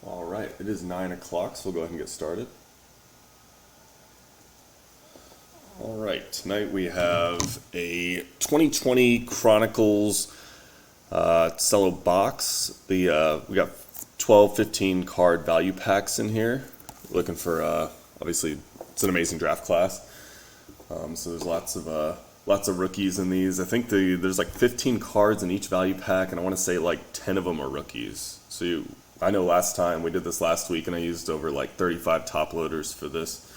All right, it is 9 o'clock, so we'll go ahead and get started. All right, tonight we have a 2020 Chronicles Cello box. We got 12, 15 card value packs in here. Looking for, obviously, it's an amazing draft class. So there's lots of rookies in these. I think there's like 15 cards in each value pack, and I want to say like 10 of them are rookies. So I know last time we did this last week, and I used over like 35 top loaders for this.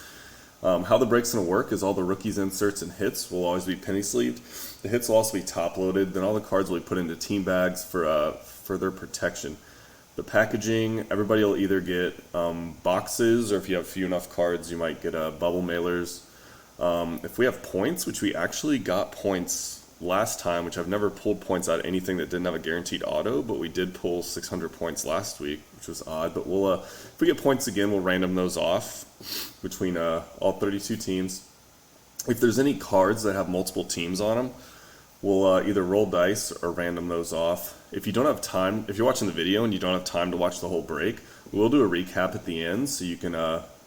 How the break's going to work is all the rookies, inserts, and hits will always be penny sleeved. The hits will also be top loaded. Then all the cards will be put into team bags for their protection. The packaging, everybody will either get boxes, or if you have few enough cards, you might get bubble mailers. If we have points, which we actually got points last time, which I've never pulled points out of anything that didn't have a guaranteed auto, but we did pull 600 points last week, which was odd. But we'll, if we get points again, we'll random those off between all 32 teams. If there's any cards that have multiple teams on them, we'll either roll dice or random those off. If you don't have time, if you're watching the video and you don't have time to watch the whole break, we'll do a recap at the end, so you can,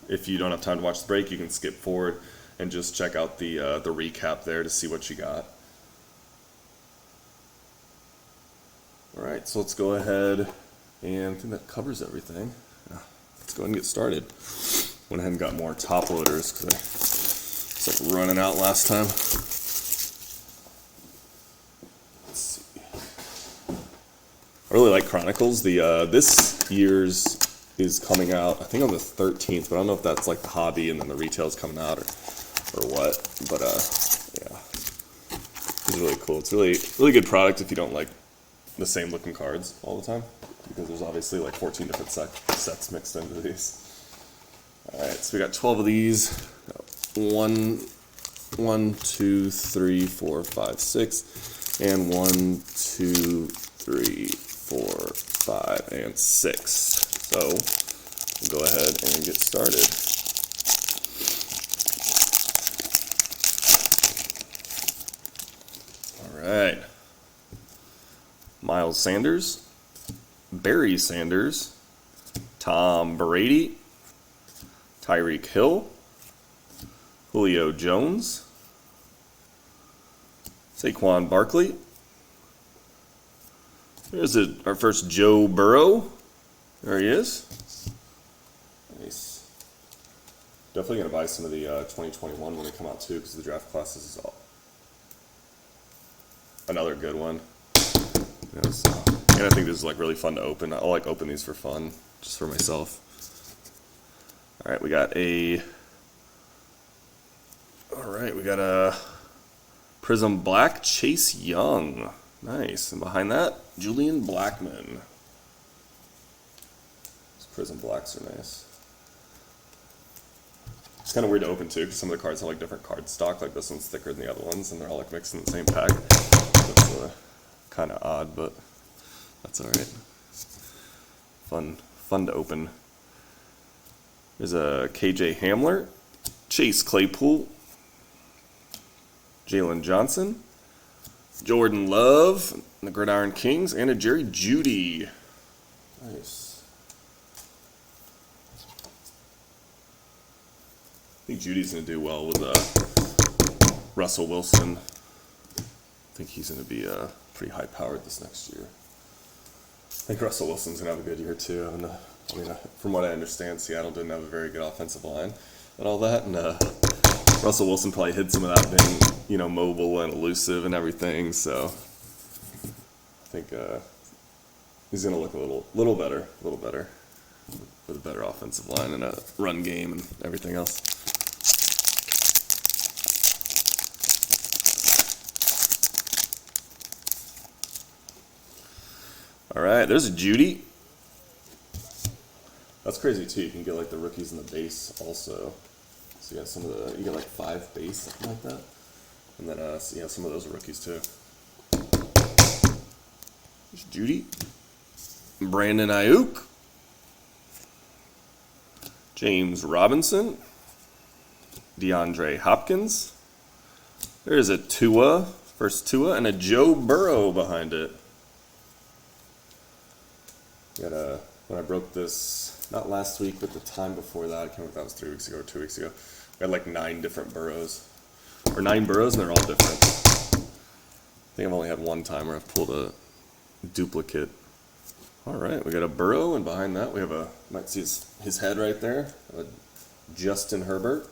if you don't have time to watch the break, you can skip forward and just check out the recap there to see what you got. All right, so let's go ahead, and I think that covers everything. Let's go ahead and get started. Went ahead and got more top loaders because I was like running out last time. Let's see. I really like Chronicles. This year's is coming out, I think on the 13th, but I don't know if that's like the hobby and then the retail's coming out or what. But yeah, it's really cool. It's really good product if you don't like the same looking cards all the time, because there's obviously like 14 different sets mixed into these. All right, so we got 12 of these. 1, 2, 3, 4, 5, 6, and 1, 2, 3, 4, 5, and 6. So we'll go ahead and get started. All right. Miles Sanders, Barry Sanders, Tom Brady, Tyreek Hill, Julio Jones, Saquon Barkley. There's our first Joe Burrow. There he is. Nice. Definitely going to buy some of the 2021 when they come out too, because the draft classes is another good one. Yeah, so, and I think this is like really fun to open. I'll like open these for fun, just for myself. All right, we got a Prism Black Chase Young. Nice. And behind that, Julian Blackmon. These Prism Blacks are nice. It's kind of weird to open too, because some of the cards have like different card stock. Like this one's thicker than the other ones, and they're all like mixed in the same pack. That's kind of odd, but that's all right. Fun to open. There's a KJ Hamler, Chase Claypool, Jalen Johnson, Jordan Love, and the Gridiron Kings, and a Jerry Jeudy. Nice. I think Judy's going to do well with Russell Wilson. I think he's going to be pretty high-powered this next year. I think Russell Wilson's going to have a good year too. And from what I understand, Seattle didn't have a very good offensive line and all that. And Russell Wilson probably hid some of that being, mobile and elusive and everything. So I think he's going to look a little better with a better offensive line and a run game and everything else. All right, there's a Jeudy. That's crazy too. You can get like the rookies in the base also. So you got you get like 5 base, something like that. And then some of those are rookies too. There's Jeudy. Brandon Ayuk. James Robinson. DeAndre Hopkins. There's a Tua, first Tua, and a Joe Burrow behind it. Got a when I broke this, not last week, but the time before that. I can't remember if that was 3 weeks ago or 2 weeks ago. I had like 9 different burrows. Or 9 burrows, and they're all different. I think I've only had one time where I've pulled a duplicate. Alright, we got a burrow, and behind that we have a, you might see his head right there, a Justin Herbert.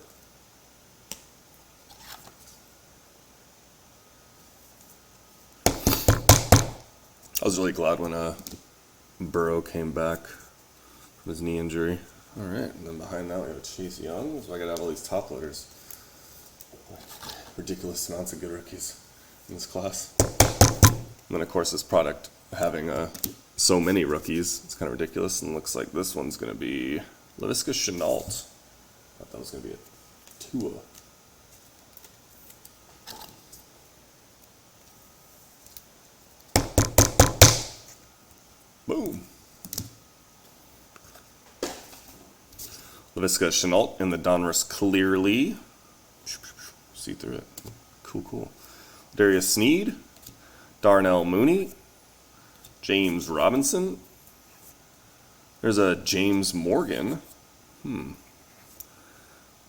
I was really glad when Burrow came back from his knee injury. Alright, and then behind that we have Chase Young, so I gotta have all these top loaders. Ridiculous amounts of good rookies in this class. And then of course this product having so many rookies, it's kind of ridiculous, and looks like this one's gonna be Laviska Shenault. Thought that was gonna be a Tua. Boom. Laviska Shenault in the Donruss Clearly. See through it. Cool, cool. Darius Sneed. Darnell Mooney. James Robinson. There's a James Morgan. There's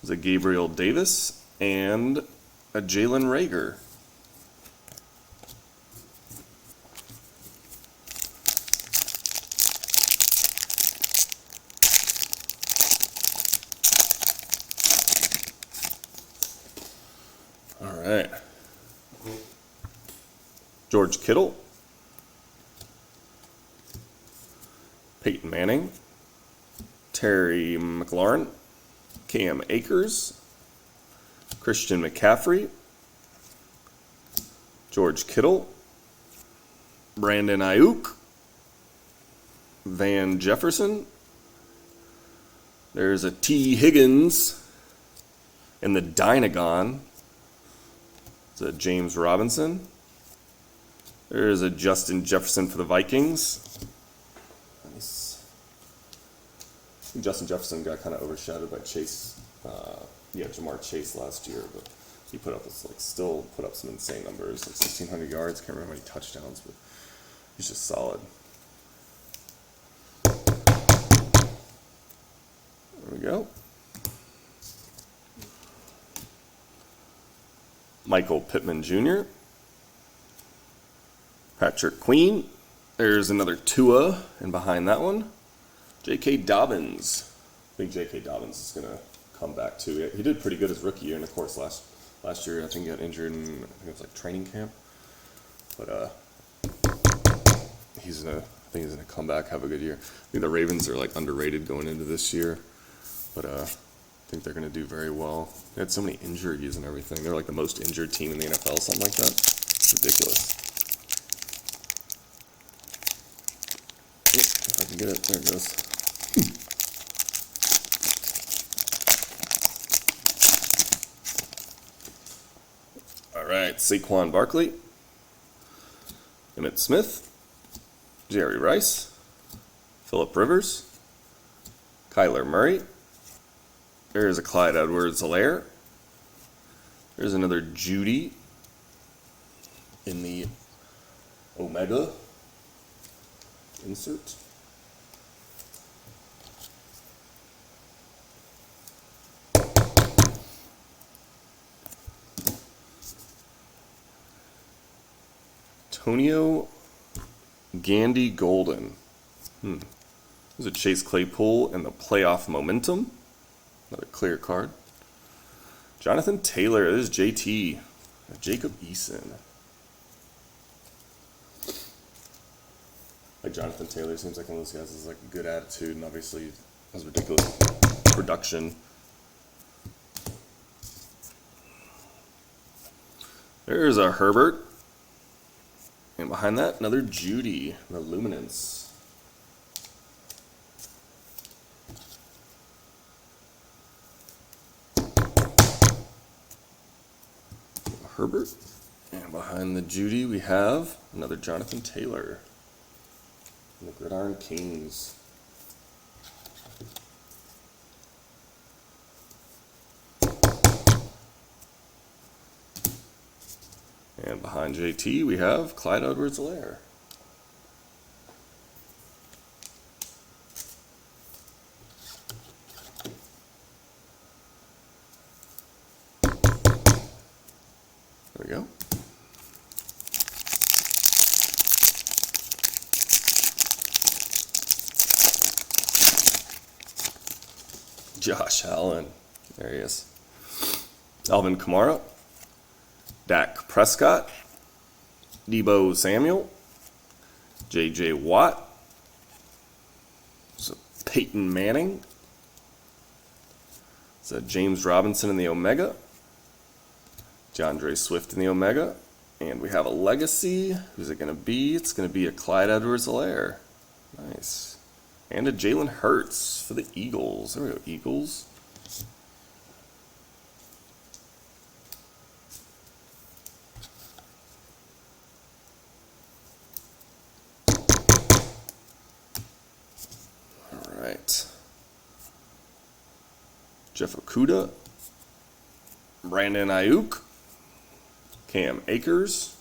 a Gabriel Davis. And a Jalen Reagor. Alright. George Kittle. Peyton Manning. Terry McLaurin. Cam Akers. Christian McCaffrey. George Kittle. Brandon Ayuk. Van Jefferson. There's a T. Higgins in the Dynagon. It's a James Robinson. There's a Justin Jefferson for the Vikings. Nice. I think Justin Jefferson got kind of overshadowed by Chase. Jamar Chase last year, but he put up still put up some insane numbers, like 1,600 yards. Can't remember how many touchdowns, but he's just solid. There we go. Michael Pittman Jr. Patrick Queen. There's another Tua, and behind that one, J.K. Dobbins. I think J.K. Dobbins is going to come back too. He did pretty good his rookie year, and of course last year I think he got injured in, I think it was like training camp. But I think he's gonna come back, have a good year. I think the Ravens are like underrated going into this year, but I think they're going to do very well. They had so many injuries and everything. They're like the most injured team in the NFL, something like that. It's ridiculous. If I can get it, there it goes. All right, Saquon Barkley, Emmitt Smith, Jerry Rice, Phillip Rivers, Kyler Murray. There's a Clyde Edwards-Helaire. There's another Judy in the Omega insert. Antonio Gandy Golden. There's a Chase Claypool and the playoff momentum. Another clear card. Jonathan Taylor. This is JT. Jacob Eason. Like Jonathan Taylor seems like one of those guys has like a good attitude and obviously has ridiculous production. There's a Herbert. And behind that, another Judy, the Luminance. Herbert. And behind the Judy, we have another Jonathan Taylor. And the Gridiron Kings. And behind JT, we have Clyde Edwards-Helaire. Josh Allen. There he is. Alvin Kamara. Dak Prescott. Deebo Samuel. J.J. Watt. So Peyton Manning. So James Robinson in the Omega. DeAndre Swift in the Omega. And we have a legacy. Who's it going to be? It's going to be a Clyde Edwards-Helaire. Nice. And a Jalen Hurts for the Eagles. There we go, Eagles. All right. Jeff Okudah. Brandon Ayuk. Cam Akers.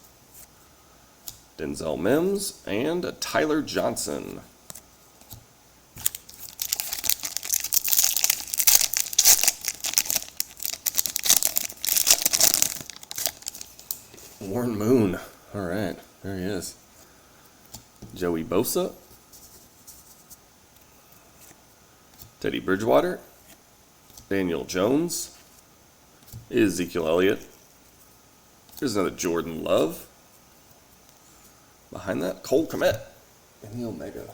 Denzel Mims. And a Tyler Johnson. Warren Moon. All right, there he is. Joey Bosa. Teddy Bridgewater. Daniel Jones. Ezekiel Elliott. Here's another Jordan Love. Behind that, Cole Kmet in the Omega.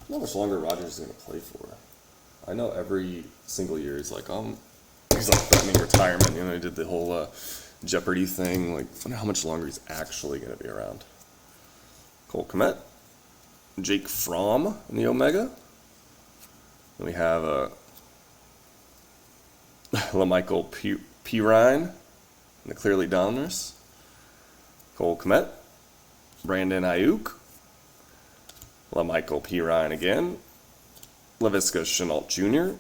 How much longer Rodgers is going to play for? I know every single year he's like threatening retirement. You know, he did the whole Jeopardy thing. Like, I wonder how much longer he's actually going to be around. Cole Kmet. Jake Fromm in the Omega. Then we have LaMichael Pirine in the Clearly Downers. Cole Kmet. Brandon Ayuk. LaMichael Pirine again. Laviska Shenault Jr.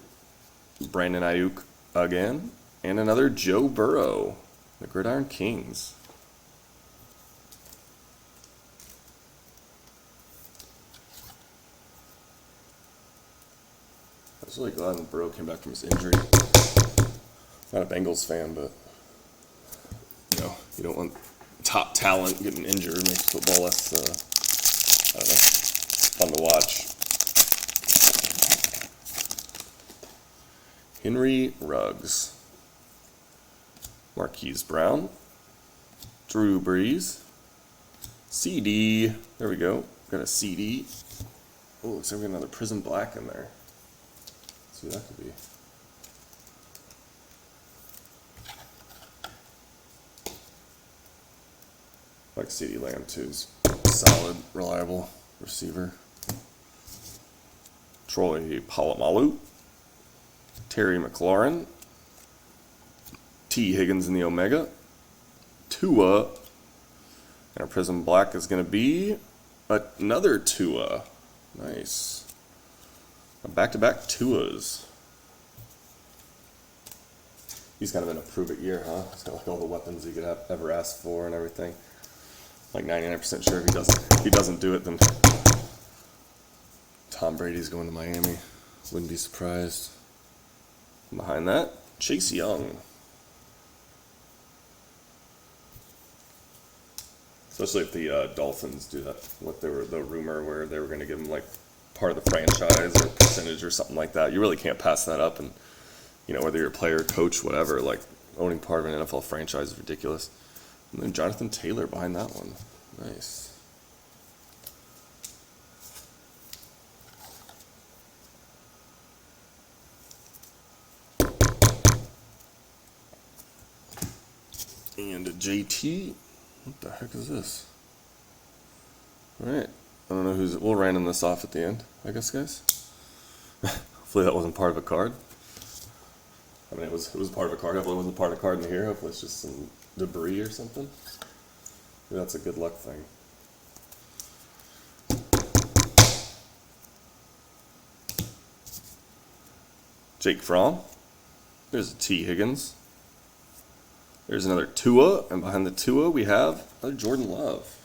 Brandon Ayuk again. And another Joe Burrow, the Gridiron Kings. I was really glad when Burrow came back from his injury. Not a Bengals fan, but you know, you don't want top talent getting injured. It makes football less, I don't know, fun to watch. Henry Ruggs. Marquise Brown. Drew Brees. CD. There we go. Got a CD. Oh, looks like we got another Prism Black in there. Let's see what that could be. I like CD Lamb too. Solid, reliable receiver. Troy Polamalu. Terry McLaurin. T. Higgins in the Omega. Tua. And our Prism Black is going to be another Tua. Nice. Back-to-back Tuas. He's kind of in a prove-it year, huh? He's got like all the weapons he could ever ask for and everything. Like 99% sure if he doesn't do it, then Tom Brady's going to Miami. Wouldn't be surprised. Behind that, Chase Young. Especially if the Dolphins do that, what they were, the rumor where they were going to give him like part of the franchise or percentage or something like that. You really can't pass that up, and you know, whether you're a player, coach, whatever, like owning part of an NFL franchise is ridiculous. And then Jonathan Taylor behind that one. Nice. And a JT. What the heck is this? Alright. I don't know who's. We'll random this off at the end, I guess, guys. Hopefully that wasn't part of a card. I mean, it was part of a card. Hopefully it wasn't part of a card in here. Hopefully it's just some debris or something. Maybe that's a good luck thing. Jake Fromm. There's a T. Higgins. There's another Tua, and behind the Tua we have another Jordan Love.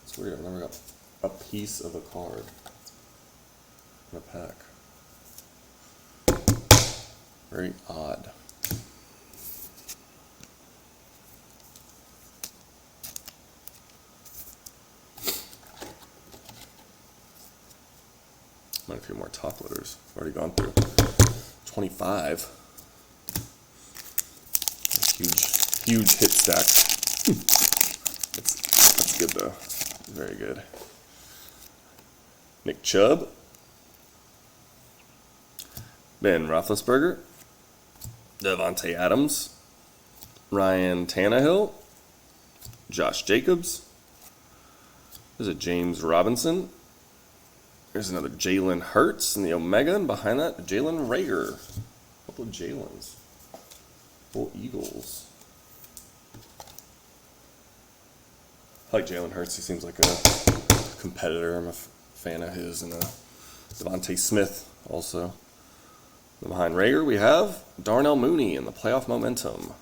It's weird, I've never got a piece of a card in a pack. Very odd. Might have a few more top loaders. Already gone through 25. Huge hit stack. That's good though. Very good. Nick Chubb. Ben Roethlisberger. Devontae Adams. Ryan Tannehill. Josh Jacobs. There's a James Robinson. There's another Jalen Hurts in the Omega, and behind that, Jalen Reagor. A couple of Jalens. Full Eagles. I like Jalen Hurts. He seems like a competitor. I'm a fan of his. And Devontae Smith also. And behind Reagor, we have Darnell Mooney in the playoff momentum.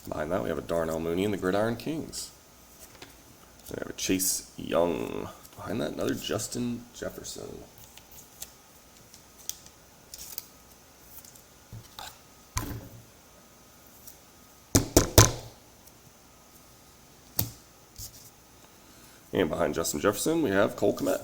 Behind that, we have a Darnell Mooney in the Gridiron Kings. We have a Chase Young. Behind that, another Justin Jefferson. And behind Justin Jefferson, we have Cole Kmet.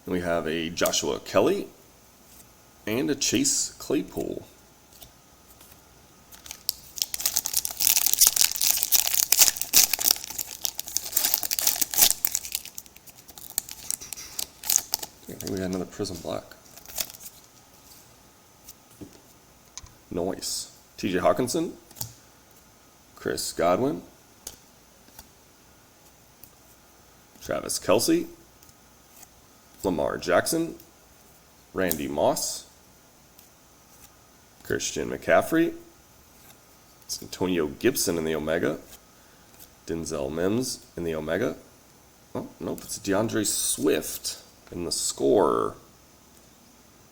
We have a Joshua Kelly and a Chase Claypool. I think we had another Prism Black. Nice. TJ Hawkinson, Chris Godwin, Travis Kelce, Lamar Jackson, Randy Moss, Christian McCaffrey, it's Antonio Gibson in the Omega, Denzel Mims in the Omega. Oh, nope, it's DeAndre Swift in the Score.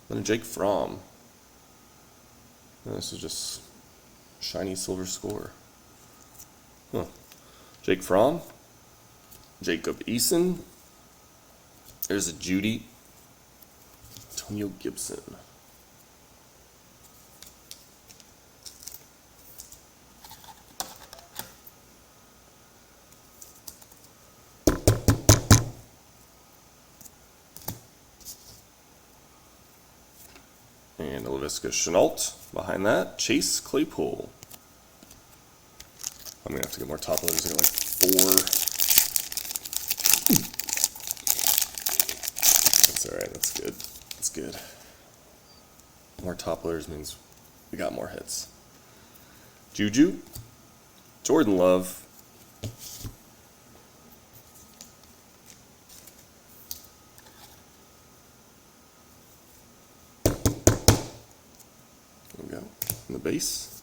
Then Jake Fromm. No, this is just shiny silver Score. Huh. Jake Fromm, Jacob Eason. There's a Judy, Antonio Gibson. And Laviska Shenault. Behind that, Chase Claypool. I'm going to have to get more top loaders. I got like 4. That's alright, that's good. That's good. More top loaders means we got more hits. Juju, Jordan Love, there we go, in the base.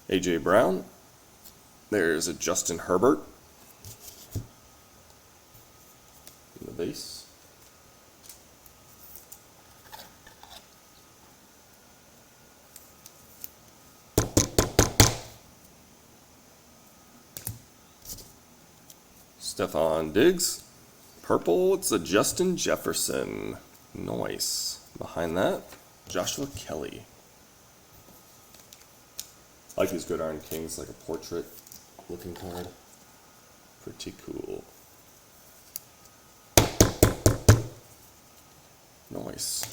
AJ Brown, there's a Justin Herbert in the base. Stephon Diggs. Purple, it's a Justin Jefferson. Nice. Behind that, Joshua Kelly. I like these Gridiron Kings, like a portrait looking card. Pretty cool. Nice.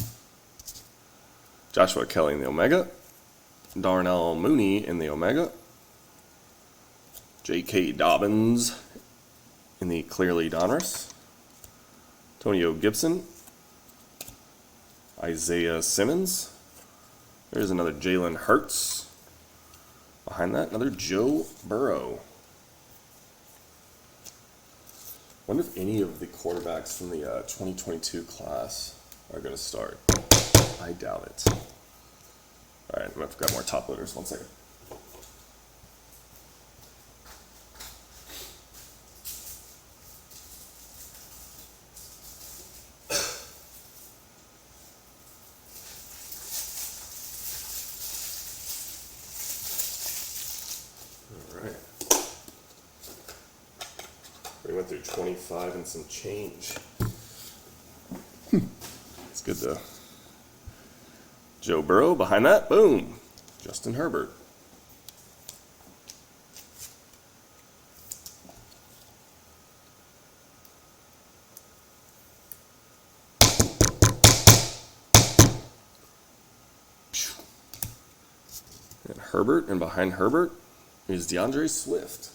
Joshua Kelly in the Omega. Darnell Mooney in the Omega. J.K. Dobbins in the Clearly Donruss. Antonio Gibson. Isaiah Simmons. There's another Jalen Hurts. Behind that, another Joe Burrow. Wonder if any of the quarterbacks from the 2022 class are going to start. I doubt it. Alright, I'm going to grab more top loaders. 1 second. Alright. We went through 25 and some change. It's good though. Joe Burrow. Behind that, boom, Justin Herbert. And Herbert, and behind Herbert is DeAndre Swift.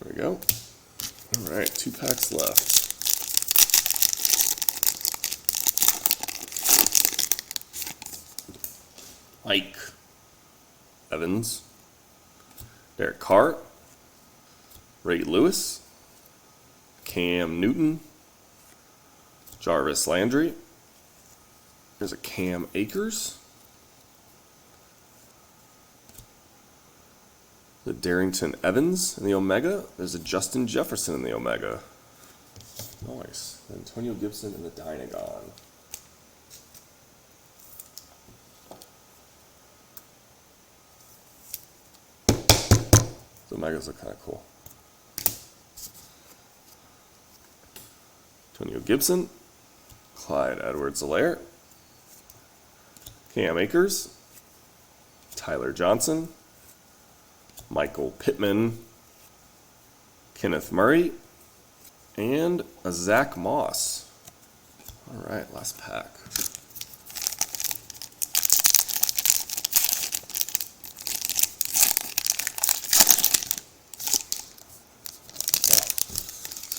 There we go. All right, 2 packs left. Ike Evans, Derek Carr, Ray Lewis, Cam Newton, Jarvis Landry. There's a Cam Akers. The Darrington Evans in the Omega. There's a Justin Jefferson in the Omega. Nice. Antonio Gibson in the Dynagon. The Omegas look kind of cool. Antonio Gibson, Clyde Edwards-Helaire, Cam Akers, Tyler Johnson, Michael Pittman, Kenneth Murray, and a Zach Moss. All right, last pack.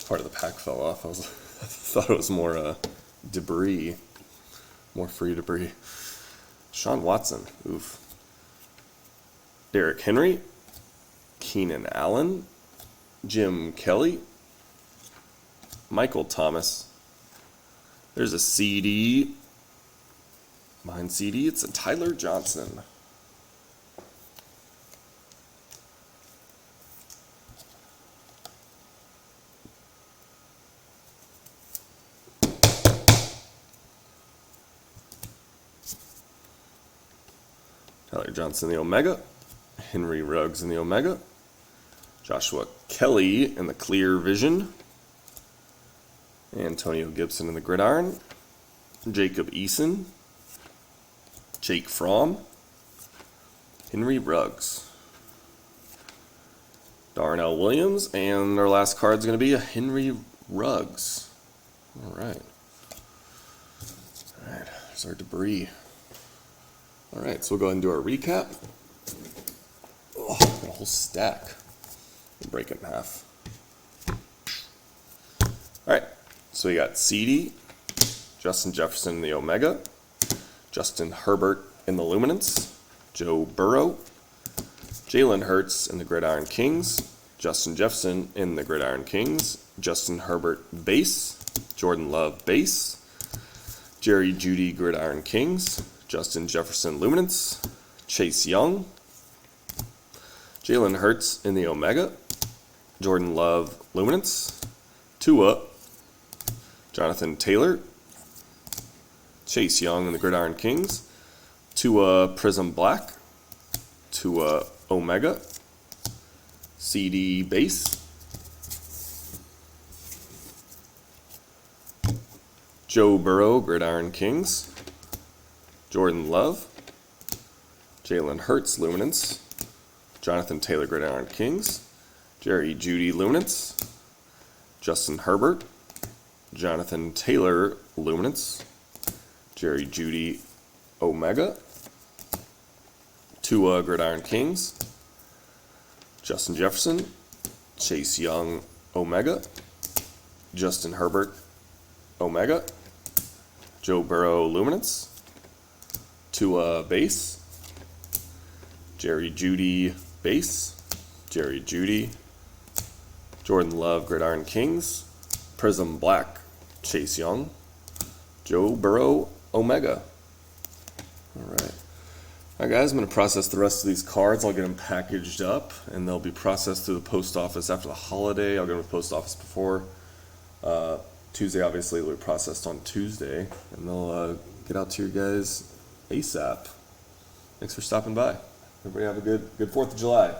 Part of the pack fell off. I thought it was more debris, more free debris. Sean Watson, oof. Derrick Henry, Keenan Allen, Jim Kelly, Michael Thomas. There's a CD. Mine CD. It's a Tyler Johnson. Tyler Johnson in the Omega, Henry Ruggs in the Omega, Joshua Kelly in the Clear Vision, Antonio Gibson in the Gridiron, Jacob Eason, Jake Fromm, Henry Ruggs, Darnell Williams, and our last card is going to be a Henry Ruggs. All right. All right, there's our debris. All right, so we'll go ahead and do our recap. Oh, got a whole stack. We'll break it in half. All right, so we got CD, Justin Jefferson in the Omega, Justin Herbert in the Luminance, Joe Burrow, Jalen Hurts in the Gridiron Kings, Justin Jefferson in the Gridiron Kings, Justin Herbert base, Jordan Love base, Jerry Jeudy Gridiron Kings, Justin Jefferson Luminance, Chase Young, Jalen Hurts in the Omega, Jordan Love Luminance, Tua, Jonathan Taylor, Chase Young in the Gridiron Kings, Tua Prism Black, Tua Omega, CD Base, Joe Burrow Gridiron Kings, Jordan Love, Jalen Hurts Luminance, Jonathan Taylor Gridiron Kings, Jerry Jeudy Luminance, Justin Herbert, Jonathan Taylor Luminance, Jerry Jeudy Omega, Tua Gridiron Kings, Justin Jefferson, Chase Young Omega, Justin Herbert Omega, Joe Burrow Luminance, Tua base, Jerry Jeudy base, Jerry Jeudy, Jordan Love Gridiron Kings, Prism Black, Chase Young, Joe Burrow Omega. All right. All right, guys, I'm going to process the rest of these cards. I'll get them packaged up, and they'll be processed through the post office after the holiday. I'll get them to the post office before Tuesday. Obviously, they'll be processed on Tuesday, and they'll get out to you guys ASAP. Thanks for stopping by. Everybody have a good 4th of July.